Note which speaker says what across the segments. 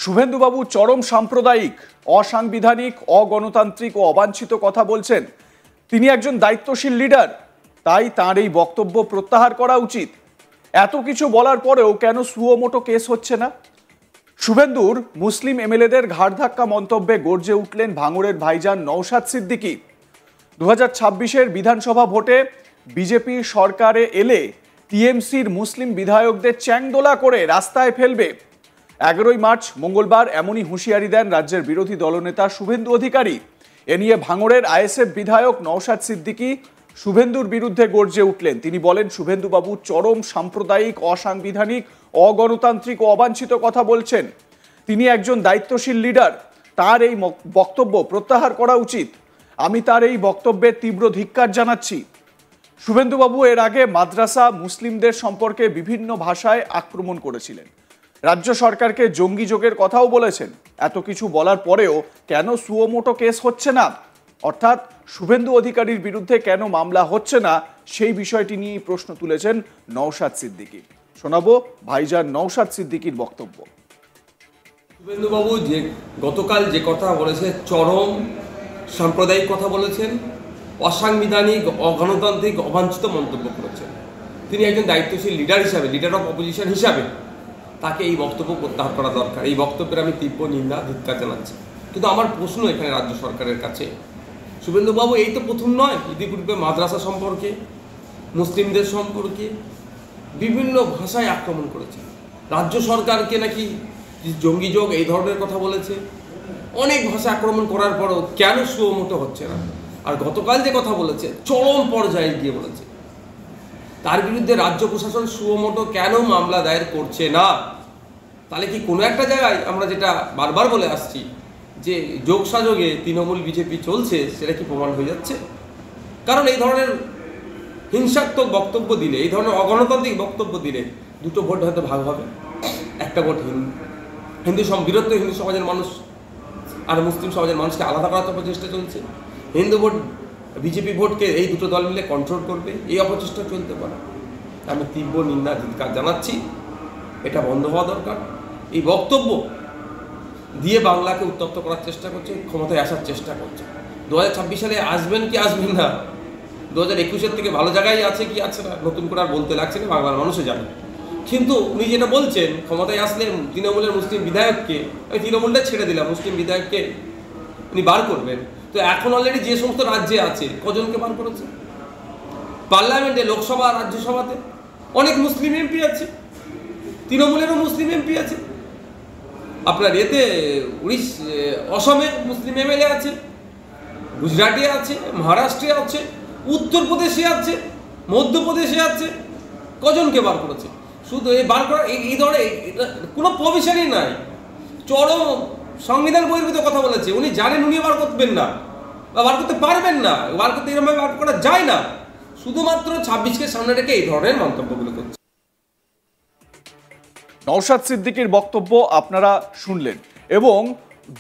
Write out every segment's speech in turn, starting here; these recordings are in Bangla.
Speaker 1: শুভেন্দুবাবু চরম সাম্প্রদায়িক, অসাংবিধানিক, অগণতান্ত্রিক ও অবাঞ্ছিত কথা বলছেন। তিনি একজন দায়িত্বশীল লিডার, তাই তাঁর এই বক্তব্য প্রত্যাহার করা উচিত। এত কিছু বলার পরেও কেন সুও মোটো কেস হচ্ছে না? শুভেন্দুর মুসলিম এমএলএদের ঘাড় ধাক্কা মন্তব্যে গর্জে উঠলেন ভাঙড়ের ভাইজান নওশাদ সিদ্দিকী। 2026-এর বিধানসভা ভোটে বিজেপি সরকারে এলে টিএমসির মুসলিম বিধায়কদের চ্যাংদোলা করে রাস্তায় ফেলবে। 11ই মার্চ মঙ্গলবার এমনই হুঁশিয়ারি দেন রাজ্যের বিরোধী দলনেতা শুভেন্দু অধিকারী। এ নিয়ে ভাঙড়ের আইএসএফ বিধায়ক নওশাদ সিদ্দিকী শুভেন্দুর বিরুদ্ধে গর্জে উঠলেন। তিনি বলেন, শুভেন্দুবাবু চরম সাম্প্রদায়িক, অসাংবিধানিক, অগণতান্ত্রিক ও অবাঞ্ছিত কথা বলছেন। তিনি একজন দায়িত্বশীল লিডার, তার এই বক্তব্য প্রত্যাহার করা উচিত। আমি তার এই বক্তব্যের তীব্র ধিক্কার জানাচ্ছি। শুভেন্দুবাবু এর আগে মাদ্রাসা মুসলিমদের সম্পর্কে বিভিন্ন ভাষায় আক্রমণ করেছিলেন। রাজ্য সরকারকে জঙ্গি যোগের কথাও বলেছেন। এত কিছু বলার পরেও কেন সুও মোটো কেস হচ্ছে না, অর্থাৎ শুভেন্দু অধিকারীর বিরুদ্ধে কেন মামলা হচ্ছে না, সেই বিষয়টি নিয়ে প্রশ্ন তুলেছেন নওশাদ সিদ্দিকী। শোনাবো ভাইজান নওশাদ সিদ্দিকীর বক্তব্য।
Speaker 2: শুভেন্দুবাবু যে গতকাল যে কথা বলেছে, চরম সাম্প্রদায়িক কথা বলেছেন, অসাংবিধানিক, অগণতান্ত্রিক, অবাঞ্ছিত মন্তব্য করেছেন। তিনি একজন দায়িত্বশীল লিডার হিসাবে, লিডার অফ অপোজিশন হিসাবে তাকে এই বক্তব্য প্রত্যাহার করা দরকার। এই বক্তব্যের আমি তীব্র নিন্দা, ধিক্কার জানাচ্ছি। কিন্তু আমার প্রশ্ন এখানে রাজ্য সরকারের কাছে, শুভেন্দুবাবু এই তো প্রথম নয়, ইতিপূর্বে মাদ্রাসা সম্পর্কে, মুসলিমদের সম্পর্কে বিভিন্ন ভাষায় আক্রমণ করেছে। রাজ্য সরকারকে নাকি জঙ্গি যোগ এই ধরনের কথা বলেছে। অনেক ভাষা আক্রমণ করার পরও কেন সুও মোটো হচ্ছে না? আর গতকাল যে কথা বলেছে, চরম পর্যায়ে গিয়ে বলেছে, তার বিরুদ্ধে রাজ্য প্রশাসন সুও মোটো কেন মামলা দায়ের করছে না? তাহলে কি কোনো একটা জায়গায় আমরা যেটা বারবার বলে আসছি যে যোগসাযোগে তৃণমূল বিজেপি চলছে, সেটা কি প্রমাণ হয়ে যাচ্ছে? কারণ এই ধরনের হিংসাত্মক বক্তব্য দিলে, এই ধরনের অগণতান্ত্রিক বক্তব্য দিলে দুটো ভোট হয়তো ভাগ হবে। একটা ভোট বৃহত্তর হিন্দু সমাজের মানুষ আর মুসলিম সমাজের মানুষকে আলাদা করার প্রচেষ্টা চলছে। হিন্দু ভোট বিজেপি ভোটকে এই দুটো দল মিলে কন্ট্রোল করবে, এই অপচেষ্টা চলতে পারে। আমি তীব্র নিন্দা, ধিক্কার জানাচ্ছি। এটা বন্ধ হওয়া দরকার। এই বক্তব্য দিয়ে বাংলাকে উত্তপ্ত করার চেষ্টা করছে, ক্ষমতায় আসার চেষ্টা করছে। 2026 সালে আসবেন কি আসবেন না, 2021-এর থেকে ভালো জায়গায় আছে কি আছে না, নতুন করে আর বলতে লাগছে না, বাংলার মানুষও জানে। কিন্তু উনি যেটা বলছেন, ক্ষমতায় আসলে তৃণমূলের মুসলিম বিধায়ককে, আমি তৃণমূলটা ছেড়ে দিলাম, মুসলিম বিধায়ককে উনি বার করবেন। তো এখন অলরেডি যে সমস্ত রাজ্যে আছে, কজনকে বার করেছে? পার্লামেন্টে, লোকসভা, রাজ্যসভাতে অনেক মুসলিম এমপি আছে, তৃণমূলেরও মুসলিম এমপি আছে। আপনার এতে অসমে মুসলিম এমএলএ আছে, গুজরাটে আছে, মহারাষ্ট্রে আছে, উত্তরপ্রদেশে আছে, মধ্যপ্রদেশে আছে। কজনকে বার করেছে? শুধু এই বার করা, এই ধরনের কোনো প্রভিশনই নাই। চরম সংবিধান বহির্ভূত কথা বলেছে। উনি জানেন উনি বার করবেন না বা বার করতে পারবেন না, বার করতে এরকমভাবে বার করা যায় না। শুধুমাত্র 26-কে সামনে রেখে এই ধরনের মন্তব্যগুলো করছে।
Speaker 1: নওশাদ সিদ্দিকীর বক্তব্য আপনারা শুনলেন এবং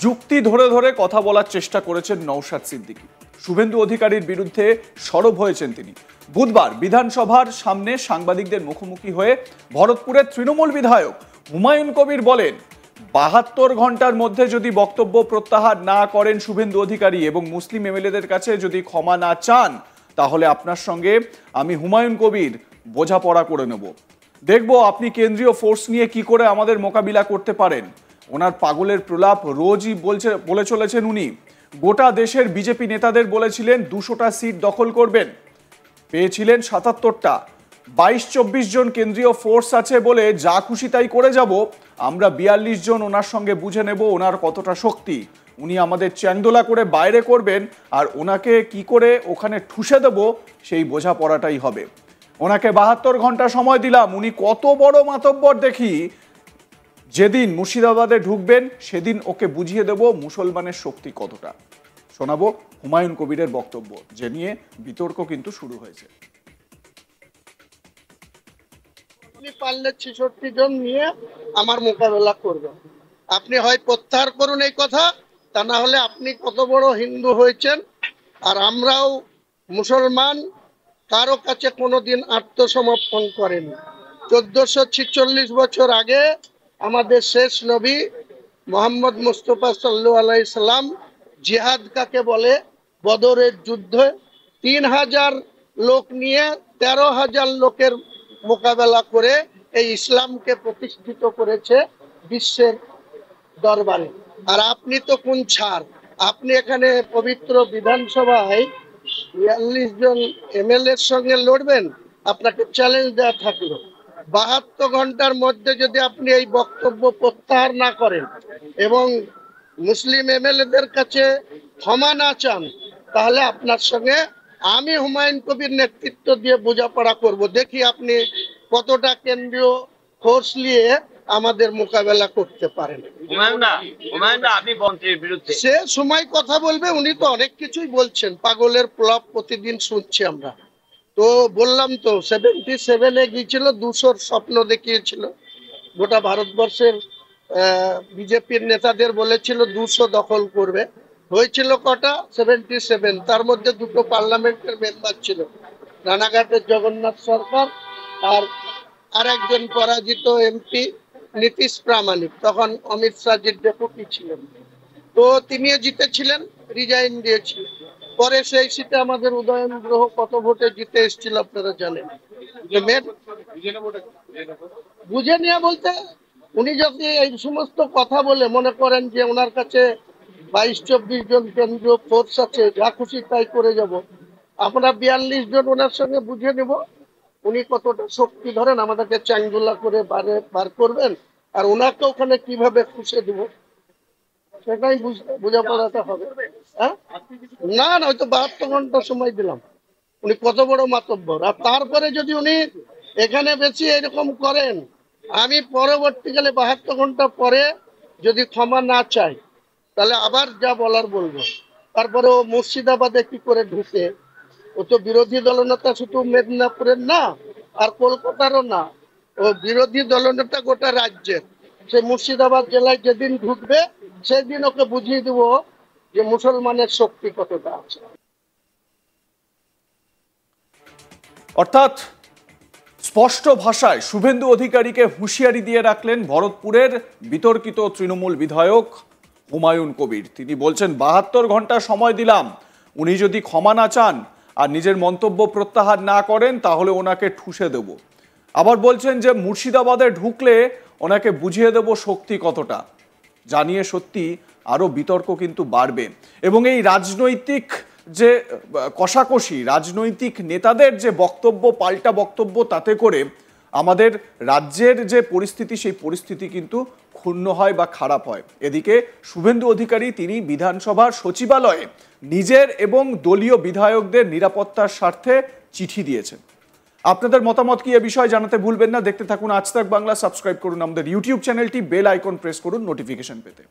Speaker 1: যুক্তি ধরে ধরে কথা বলার চেষ্টা করেছেন নওশাদ সিদ্দিকী। শুভেন্দু অধিকারীর বিরুদ্ধে সরব হয়েছেন তিনি। বুধবার বিধানসভার সামনে সাংবাদিকদের মুখোমুখি হয়ে ভরতপুরের তৃণমূল বিধায়ক হুমায়ুন কবির বলেন, 72 ঘন্টার মধ্যে যদি বক্তব্য প্রত্যাহার না করেন শুভেন্দু অধিকারী এবং মুসলিম এমএলএদের কাছে যদি ক্ষমা না চান, তাহলে আপনার সঙ্গে আমি হুমায়ুন কবির বোঝাপড়া করে নেব। দেখব আপনি কেন্দ্রীয় ফোর্স নিয়ে কি করে আমাদের মোকাবিলা করতে পারেন। ওনার পাগলের প্রলাপ রোজই বলে চলেছেন উনি। গোটা দেশের বিজেপি নেতাদের বলেছিলেন 200টা সিট দখল করবেন, পেয়েছিলেন 77টা। 22-24 জন কেন্দ্রীয় ফোর্স আছে বলে যা খুশি তাই করে যাব। আমরা 42 জন ওনার সঙ্গে বুঝে নেব ওনার কতটা শক্তি। উনি আমাদের চ্যাংদোলা করে বাইরে করবেন, আর ওনাকে কি করে ওখানে ঠুসে দেব সেই বোঝাপড়াটাই হবে। ওনাকে 72 ঘন্টা সময় দিলাম, উনি কত বড় মাতব্বর দেখি। যেদিন মুর্শিদাবাদে ঢুকবেন সেদিন ওকে বুঝিয়ে দেব মুসলমানের শক্তি কতটা। শোনাবো হুমায়ুন কবিরের বক্তব্য, যে নিয়ে বিতর্ক কিন্তু শুরু হয়েছে।
Speaker 3: আপনি পারলে 66 জন নিয়ে আমার মোকাবেলা করবেন। আপনি হয় প্রত্যাহার করুন এই কথা, তা না হলে আপনি কত বড় হিন্দু হয়েছেন। আর আমরাও মুসলমান, কারো কাছে কোনোদিন আত্মসমর্পণ করেনি। 1446 বছর আগে আমাদের শেষ নবী মোহাম্মদ মুস্তফা সাল্লাল্লাহু আলাইহি সাল্লাম জিহাদ কাকে বলে, বদরের যুদ্ধে 3000 লোক নিয়ে 13,000 লোকের মোকাবেলা করে এই ইসলামকে প্রতিষ্ঠিত করেছে বিশ্বের দরবারে। আর আপনি তো কোন ছাড়, আপনি এখানে পবিত্র বিধানসভায় 42 জন এমএলএর সঙ্গে লড়বেন, আপনাকে চ্যালেঞ্জ দেওয়া থাকলো 72 ঘন্টার মধ্যে যদি আপনি এই বক্তব্য প্রত্যাহার না করেন এবং মুসলিম এমএলএদের কাছে ক্ষমা না চান, তাহলে আপনার সঙ্গে আমি হুমায়ুন কবির নেতৃত্ব দিয়ে বোঝাপড়া করব, দেখি আপনি কতটা কেন্দ্রীয় ফোর্স নিয়ে আমাদের মোকাবেলা করতে পারেন। সে সময় কথা বলবে, উনি তো অনেক কিছুই বলছেন, পাগলের প্লব প্রতিদিন শুনছি আমরা। তো বললাম তো 77-এ গিয়েছিল, 200-র স্বপ্ন দেখিয়েছিল গোটা ভারতবর্ষের। বিজেপির নেতাদের বলেছিল 200 দখল করবে, হয়েছিল কটা? 77। তার মধ্যে 2টো পার্লামেন্টের মেম্বার ছিল, রানাঘাটের জগন্নাথ সরকার আর একজন পরাজিত এমপি নীতিশ প্রামাণিক, তখন অমিত শাহজির ডেপুটি ছিলেন। তো তিনিও জিতেছিলেন, রিজাইন দিয়েছিলেন। পরে সেই সিটে আমাদের উদয়ন গ্রহ কত ভোটে জিতে এসেছিল আপনারা জানেন। বুঝে নিয়ে বলতে, উনি যদি এই সমস্ত কথা বলে মনে করেন যে ওনার কাছে 22-24 জন কেন্দ্রীয় ফোর্স আছে, যা খুশি তাই করে যাব, আমরা 42 জন ওনার সঙ্গে বুঝে নেব উনি কতটা শক্তি ধরেন, আমাদেরকে চাঙ্গুলা করে বার করবেন, আর ওনাকে ওখানে কিভাবে খুশে দিব সেটাই বোঝাপড়াতে হবে। হ্যাঁ, না না, হয়তো 72 ঘন্টা সময় দিলাম, উনি কত বড় মাতব্বর। আর তারপরে যদি উনি এখানে বেশি এরকম করেন, আমি পরবর্তীকালে 72 ঘন্টা পরে যদি ক্ষমা না চাই, তাহলে আবার যা বলার বলবো। তারপরে ও মুর্শিদাবাদে কি করে ঢুকে, ও তো বিরোধী দলনেতা শুধু মেদিনীপুরের না আর কলকাতারও না, ও বিরোধী দলনেতা গোটা রাজ্যের। সে মুর্শিদাবাদ জেলায় যেদিন ঢুকবে সেদিন ওকে বুঝিয়ে দিব যে মুসলমানের শক্তি কতটা আছে।
Speaker 1: অর্থাৎ স্পষ্ট ভাষায় শুভেন্দু অধিকারীকে হুঁশিয়ারি দিয়ে রাখলেন ভরতপুরের বিতর্কিত তৃণমূল বিধায়ক হুমায়ুন কবির। তিনি বলছেন 72 ঘন্টা সময় দিলাম, উনি যদি ক্ষমা না চান আর নিজের মন্তব্য প্রত্যাহার না করেন তাহলে ওনাকে ঠুসে দেব। আবার বলছেন যে মুর্শিদাবাদে ঢুকলে ওনাকে বুঝিয়ে দেব শক্তি কতটা। জানিয়ে সত্যি আরো বিতর্ক কিন্তু বাড়বে এবং এই রাজনৈতিক যে কষাকষি, রাজনৈতিক নেতাদের যে বক্তব্য, পাল্টা বক্তব্য, তাতে করে আমাদের রাজ্যের যে পরিস্থিতি সেই পরিস্থিতি কিন্তু ক্ষুণ্ণ হয় বা খারাপ হয়। এদিকে শুভেন্দু অধিকারী তিনি বিধানসভার সচিবালয়ে নিজের এবং দলীয় বিধায়কদের নিরাপত্তার স্বার্থে চিঠি দিয়েছেন। আপনাদের মতামত কি এ বিষয়ে জানাতে ভুলবেন না। দেখতে থাকুন আজ তাক বাংলা, সাবস্ক্রাইব করুন আমাদের ইউটিউব চ্যানেলটি, বেল আইকন প্রেস করুন নোটিফিকেশন পেতে।